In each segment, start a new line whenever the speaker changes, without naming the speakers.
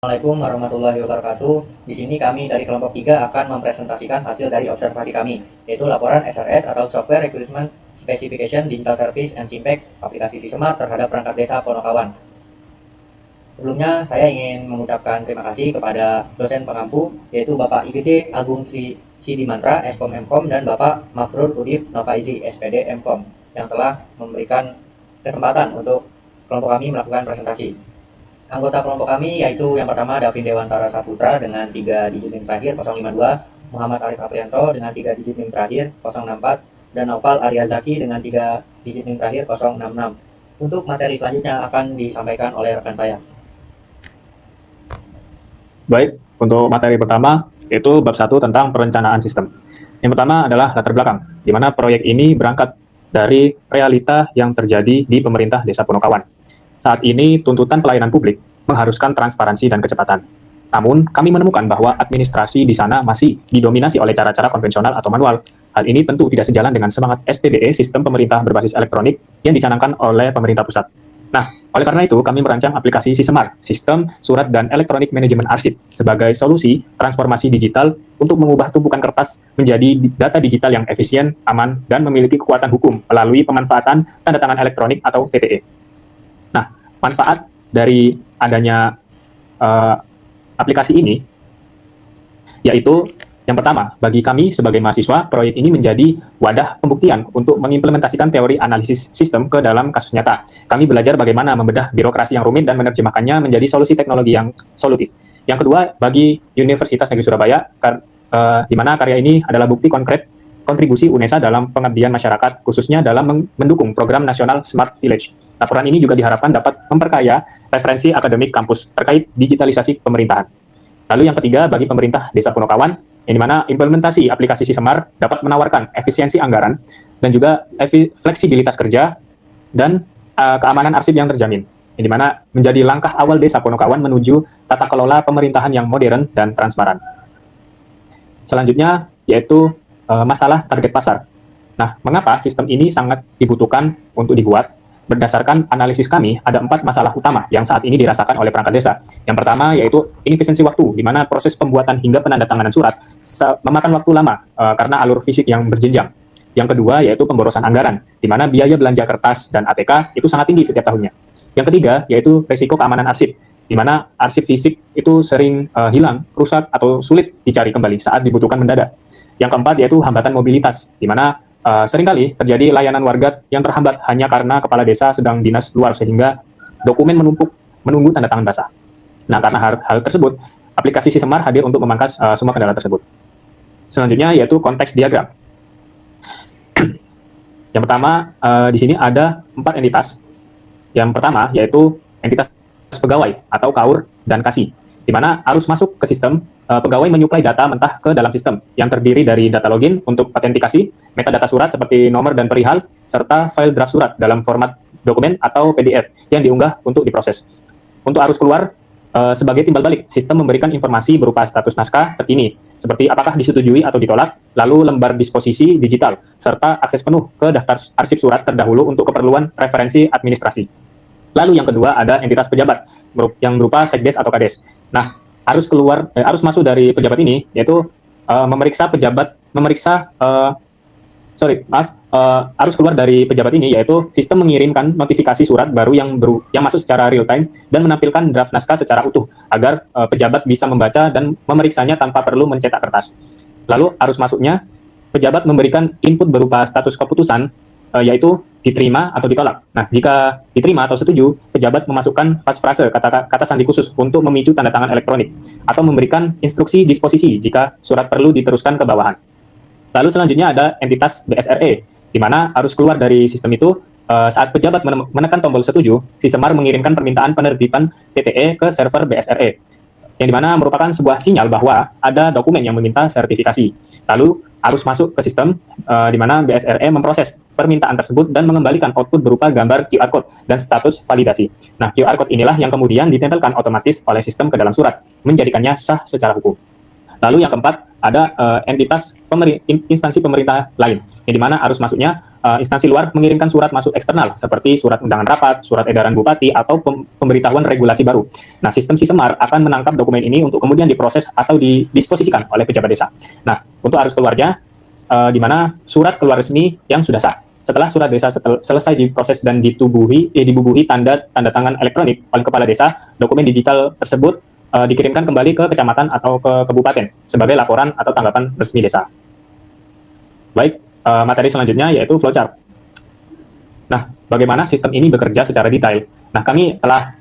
Assalamualaikum warahmatullahi wabarakatuh. Di sini kami dari kelompok 3 akan mempresentasikan hasil dari observasi kami, yaitu laporan SRS atau Software Requirement Specification Digital Service and Impact aplikasi Sisemar terhadap perangkat desa Ponokawan. Sebelumnya, saya ingin mengucapkan terima kasih kepada dosen pengampu, yaitu Bapak IGD Agung Sri Sidimantra, Eskom Mkom, dan Bapak Mafrul Udif Novaizi, SPD Mkom, yang telah memberikan kesempatan untuk kelompok kami melakukan presentasi. Anggota kelompok kami yaitu yang pertama Davin Dewantara Saputra dengan 3 digit NIM terakhir 052, Muhammad Arif Aprianto dengan 3 digit NIM terakhir 064, dan Naufal Aryazaki dengan 3 digit NIM terakhir 066. Untuk materi selanjutnya akan disampaikan oleh rekan saya.
Baik, untuk materi pertama yaitu bab 1 tentang perencanaan sistem. Yang pertama adalah latar belakang, di mana proyek ini berangkat dari realita yang terjadi di pemerintah Desa Ponokawan. Saat ini, tuntutan pelayanan publik mengharuskan transparansi dan kecepatan. Namun, kami menemukan bahwa administrasi di sana masih didominasi oleh cara-cara konvensional atau manual. Hal ini tentu tidak sejalan dengan semangat SPBE, Sistem Pemerintah Berbasis Elektronik, yang dicanangkan oleh pemerintah pusat. Nah, oleh karena itu, kami merancang aplikasi Sisemar, Sistem Surat dan Elektronik Manajemen Arsip, sebagai solusi transformasi digital untuk mengubah tumpukan kertas menjadi data digital yang efisien, aman, dan memiliki kekuatan hukum melalui pemanfaatan tanda tangan elektronik atau TTE. Nah, manfaat dari adanya aplikasi ini yaitu yang pertama, bagi kami sebagai mahasiswa, proyek ini menjadi wadah pembuktian untuk mengimplementasikan teori analisis sistem ke dalam kasus nyata. Kami belajar bagaimana membedah birokrasi yang rumit dan menerjemahkannya menjadi solusi teknologi yang solutif. Yang kedua, bagi Universitas Negeri Surabaya, di mana karya ini adalah bukti konkret kontribusi UNESA dalam pengabdian masyarakat, khususnya dalam mendukung program nasional Smart Village. Laporan ini juga diharapkan dapat memperkaya referensi akademik kampus terkait digitalisasi pemerintahan. Lalu yang ketiga, bagi pemerintah Desa Ponokawan, yang dimana implementasi aplikasi Sisemar dapat menawarkan efisiensi anggaran dan juga fleksibilitas kerja dan keamanan arsip yang terjamin. Yang dimana menjadi langkah awal Desa Ponokawan menuju tata kelola pemerintahan yang modern dan transparan. Selanjutnya, yaitu masalah target pasar. Nah, mengapa sistem ini sangat dibutuhkan untuk dibuat? Berdasarkan analisis kami, ada 4 masalah utama yang saat ini dirasakan oleh perangkat desa. Yang pertama yaitu inefisiensi waktu, di mana proses pembuatan hingga penandatanganan surat memakan waktu lama karena alur fisik yang berjenjang. Yang kedua yaitu pemborosan anggaran, di mana biaya belanja kertas dan ATK itu sangat tinggi setiap tahunnya. Yang ketiga yaitu risiko keamanan arsip, di mana arsip fisik itu sering hilang, rusak, atau sulit dicari kembali saat dibutuhkan mendadak. Yang keempat yaitu hambatan mobilitas, di mana seringkali terjadi layanan warga yang terhambat hanya karena kepala desa sedang dinas luar sehingga dokumen menumpuk menunggu tanda tangan basah. Nah, karena hal tersebut, aplikasi Sisemar hadir untuk memangkas semua kendala tersebut. Selanjutnya yaitu konteks diagram. Yang pertama, di sini ada 4 entitas. Yang pertama yaitu entitas pegawai atau KAUR dan KASI, di mana arus masuk ke sistem, pegawai menyuplai data mentah ke dalam sistem yang terdiri dari data login untuk autentikasi, metadata surat seperti nomor dan perihal, serta file draft surat dalam format dokumen atau PDF yang diunggah untuk diproses. Untuk arus keluar, sebagai timbal balik, sistem memberikan informasi berupa status naskah terkini, seperti apakah disetujui atau ditolak, lalu lembar disposisi digital, serta akses penuh ke daftar arsip surat terdahulu untuk keperluan referensi administrasi. Lalu yang kedua ada entitas pejabat yang berupa sekdes atau kades. Nah, arus masuk dari pejabat ini yaitu arus keluar dari pejabat ini yaitu sistem mengirimkan notifikasi surat baru yang masuk secara real time dan menampilkan draft naskah secara utuh agar pejabat bisa membaca dan memeriksanya tanpa perlu mencetak kertas. Lalu arus masuknya, pejabat memberikan input berupa status keputusan, yaitu diterima atau ditolak. Nah, jika diterima atau setuju, pejabat memasukkan frase kata sandi khusus untuk memicu tanda tangan elektronik atau memberikan instruksi disposisi jika surat perlu diteruskan ke bawahan. Lalu selanjutnya ada entitas BSRE, di mana arus keluar dari sistem itu saat pejabat menekan tombol setuju, Sisemar mengirimkan permintaan penertiban TTE ke server BSRE, yang dimana merupakan sebuah sinyal bahwa ada dokumen yang meminta sertifikasi. Lalu arus masuk ke sistem, di mana BSRE memproses permintaan tersebut dan mengembalikan output berupa gambar QR Code dan status validasi. Nah, QR Code inilah yang kemudian ditempelkan otomatis oleh sistem ke dalam surat, menjadikannya sah secara hukum. Lalu yang keempat, ada entitas instansi pemerintah lain, yang dimana arus masuknya instansi luar mengirimkan surat masuk eksternal seperti surat undangan rapat, surat edaran bupati, atau pemberitahuan regulasi baru. Nah, sistem Sisemar akan menangkap dokumen ini untuk kemudian diproses atau didisposisikan oleh pejabat desa. Nah, untuk arus keluarnya, di mana surat keluar resmi yang sudah sah. Setelah surat desa selesai diproses dan dibubuhi tanda tangan elektronik oleh kepala desa, dokumen digital tersebut dikirimkan kembali ke kecamatan atau ke kabupaten sebagai laporan atau tanggapan resmi desa. Baik, materi selanjutnya yaitu flowchart. Nah, bagaimana sistem ini bekerja secara detail? Nah, kami telah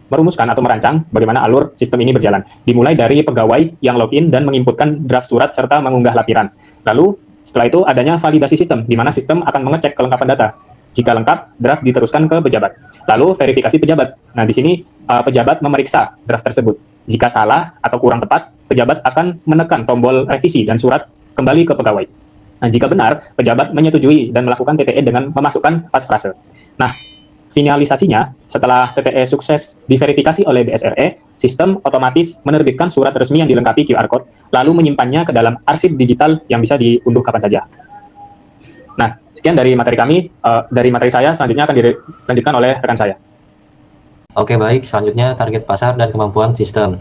merumuskan atau merancang bagaimana alur sistem ini berjalan. Dimulai dari pegawai yang login dan menginputkan draft surat serta mengunggah lampiran. Lalu, setelah itu adanya validasi sistem, di mana sistem akan mengecek kelengkapan data. Jika lengkap, draft diteruskan ke pejabat. Lalu, verifikasi pejabat. Nah, di sini pejabat memeriksa draft tersebut. Jika salah atau kurang tepat, pejabat akan menekan tombol revisi dan surat kembali ke pegawai. Nah, jika benar, pejabat menyetujui dan melakukan TTE dengan memasukkan fase-fase. Nah, finalisasinya, setelah TTE sukses diverifikasi oleh BSRE, sistem otomatis menerbitkan surat resmi yang dilengkapi QR Code, lalu menyimpannya ke dalam arsip digital yang bisa diunduh kapan saja. Nah, sekian dari materi kami. Dari materi saya, selanjutnya akan dilanjutkan oleh rekan saya.
Oke, baik. Selanjutnya target pasar dan kemampuan sistem.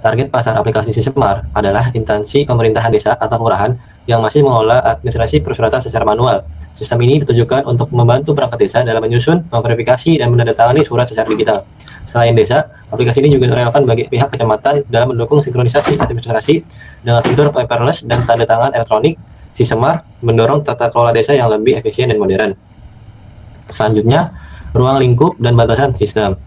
Target pasar aplikasi Sisemar adalah instansi pemerintahan desa atau kelurahan yang masih mengelola administrasi persuratan secara manual. Sistem ini ditujukan untuk membantu perangkat desa dalam menyusun, memverifikasi, dan menandatangani surat secara digital. Selain desa, aplikasi ini juga relevan bagi pihak kecamatan dalam mendukung sinkronisasi administrasi dengan fitur paperless dan tanda tangan elektronik. Sisemar mendorong tata kelola desa yang lebih efisien dan modern. Selanjutnya, ruang lingkup dan batasan sistem.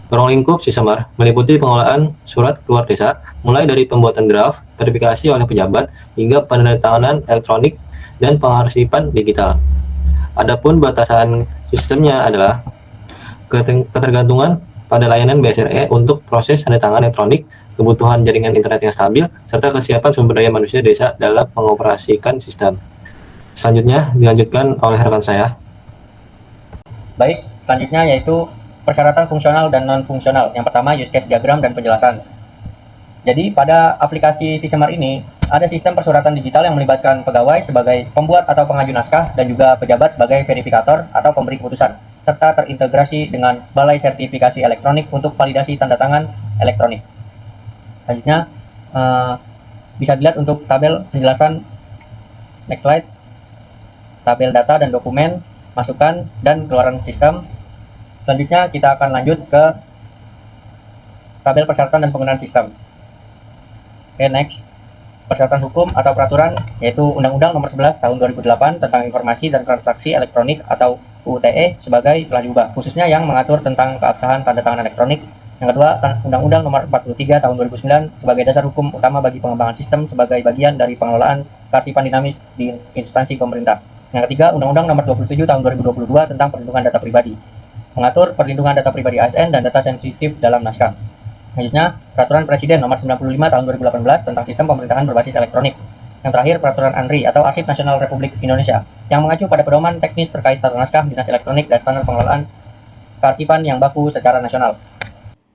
Ruang lingkup Sisemar meliputi pengelolaan surat keluar desa, mulai dari pembuatan draft, verifikasi oleh pejabat, hingga penandatanganan elektronik dan pengarsipan digital. Adapun batasan sistemnya adalah ketergantungan pada layanan BSRE untuk proses tanda tangan elektronik, kebutuhan jaringan internet yang stabil, serta kesiapan sumber daya manusia desa dalam mengoperasikan sistem. Selanjutnya dilanjutkan oleh rekan saya.
Baik, selanjutnya yaitu persyaratan fungsional dan non-fungsional. Yang pertama, use case diagram dan penjelasan. Jadi, pada aplikasi Sisemar ini, ada sistem persuratan digital yang melibatkan pegawai sebagai pembuat atau pengaju naskah dan juga pejabat sebagai verifikator atau pemberi keputusan, serta terintegrasi dengan balai sertifikasi elektronik untuk validasi tanda tangan elektronik. Selanjutnya, bisa dilihat untuk tabel penjelasan. Next slide. Tabel data dan dokumen, masukan, dan keluaran sistem. Selanjutnya kita akan lanjut ke tabel persyaratan dan penggunaan sistem. Oke, next. Persyaratan hukum atau peraturan yaitu Undang-Undang Nomor 11 Tahun 2008 tentang Informasi dan Transaksi Elektronik atau UTE sebagai telah diubah, khususnya yang mengatur tentang keabsahan tanda tangan elektronik. Yang kedua, Undang-Undang Nomor 43 Tahun 2009 sebagai dasar hukum utama bagi pengembangan sistem sebagai bagian dari pengelolaan kearsipan dinamis di instansi pemerintah. Yang ketiga, Undang-Undang Nomor 27 Tahun 2022 tentang perlindungan data pribadi, mengatur perlindungan data pribadi ASN dan data sensitif dalam naskah. Selanjutnya, Peraturan Presiden Nomor 95 Tahun 2018 tentang Sistem Pemerintahan Berbasis Elektronik. Yang terakhir, Peraturan ANRI atau Arsip Nasional Republik Indonesia yang mengacu pada pedoman teknis terkait tata naskah dinas elektronik dan standar pengelolaan kearsipan yang baku secara nasional.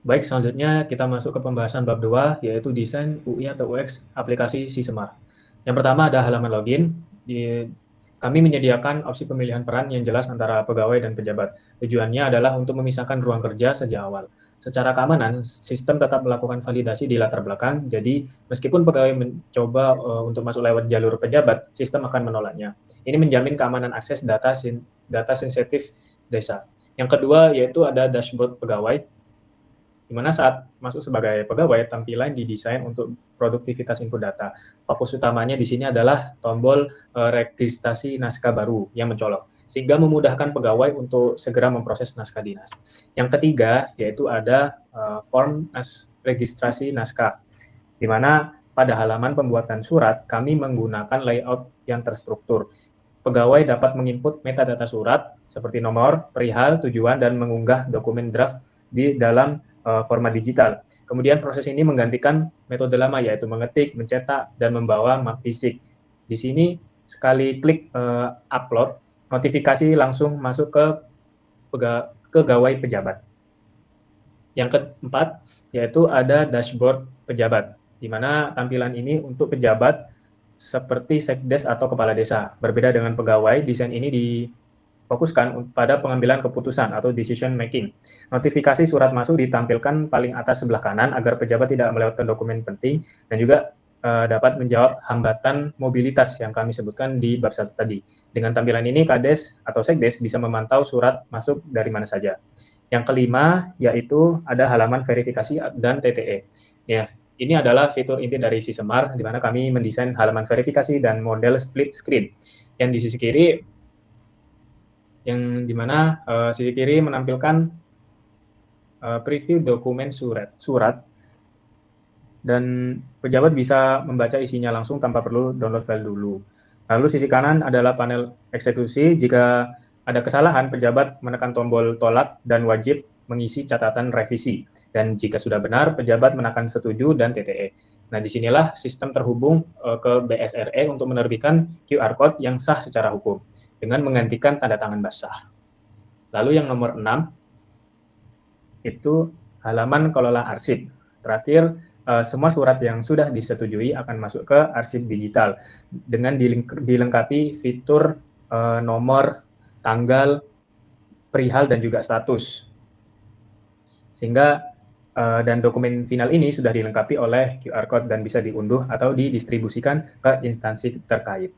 Baik, selanjutnya kita masuk ke pembahasan bab 2, yaitu desain UI atau UX aplikasi Sisemar. Yang pertama ada halaman login. Kami menyediakan opsi pemilihan peran yang jelas antara pegawai dan pejabat. Tujuannya adalah untuk memisahkan ruang kerja sejak awal. Secara keamanan, sistem tetap melakukan validasi di latar belakang, jadi meskipun pegawai mencoba untuk masuk lewat jalur pejabat, sistem akan menolaknya. Ini menjamin keamanan akses data sensitif desa. Yang kedua yaitu ada dashboard pegawai, di mana saat masuk sebagai pegawai, tampilan didesain untuk produktivitas input data. Fokus utamanya di sini adalah tombol registrasi naskah baru yang mencolok, sehingga memudahkan pegawai untuk segera memproses naskah dinas. Yang ketiga, yaitu ada form registrasi naskah, di mana pada halaman pembuatan surat, kami menggunakan layout yang terstruktur. Pegawai dapat menginput metadata surat, seperti nomor, perihal, tujuan, dan mengunggah dokumen draft di dalam format digital. Kemudian proses ini menggantikan metode lama, yaitu mengetik, mencetak, dan membawa map fisik. Di sini, sekali klik upload, notifikasi langsung masuk ke pegawai pejabat. Yang keempat, yaitu ada dashboard pejabat. di mana tampilan ini untuk pejabat seperti sekdes atau kepala desa. Berbeda dengan pegawai, desain ini difokuskan pada pengambilan keputusan atau decision making. Notifikasi surat masuk ditampilkan paling atas sebelah kanan agar pejabat tidak melewatkan dokumen penting dan juga dapat menjawab hambatan mobilitas yang kami sebutkan di bab 1 tadi. Dengan tampilan ini, Kades atau Sekdes bisa memantau surat masuk dari mana saja. Yang kelima, yaitu ada halaman verifikasi dan TTE. Ya, ini adalah fitur inti dari Sisemar, di mana kami mendesain halaman verifikasi dan model split screen. Yang di sisi kiri, yang di mana sisi kiri menampilkan preview dokumen surat dan pejabat bisa membaca isinya langsung tanpa perlu download file dulu. Lalu sisi kanan adalah panel eksekusi. Jika ada kesalahan, pejabat menekan tombol tolak dan wajib mengisi catatan revisi. Dan jika sudah benar, pejabat menekan setuju dan TTE. Nah, disinilah sistem terhubung ke BSRE untuk menerbitkan QR Code yang sah secara hukum dengan menggantikan tanda tangan basah. Lalu yang nomor 6, itu halaman kelola arsip. Terakhir, semua surat yang sudah disetujui akan masuk ke arsip digital dengan dilengkapi fitur nomor, tanggal, perihal, dan juga status. Sehingga dan dokumen final ini sudah dilengkapi oleh QR Code dan bisa diunduh atau didistribusikan ke instansi terkait.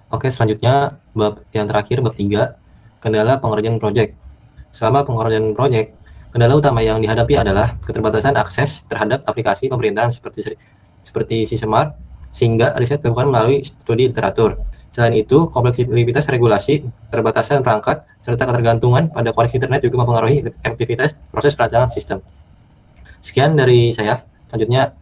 Oke, selanjutnya bab yang terakhir, bab 3, kendala pengerjaan proyek. Selama pengerjaan proyek, kendala utama yang dihadapi adalah keterbatasan akses terhadap aplikasi pemerintahan seperti Sisemar, sehingga riset dilakukan melalui studi literatur. Selain itu, kompleksitas regulasi, keterbatasan perangkat, serta ketergantungan pada koneksi internet juga mempengaruhi efektivitas proses perancangan sistem. Sekian dari saya. Selanjutnya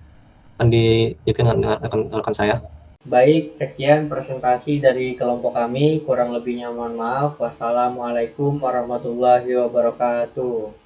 akan dilanjutkan dengan rekan saya.
Baik, sekian presentasi dari kelompok kami. Kurang lebihnya mohon maaf. Wassalamualaikum warahmatullahi wabarakatuh.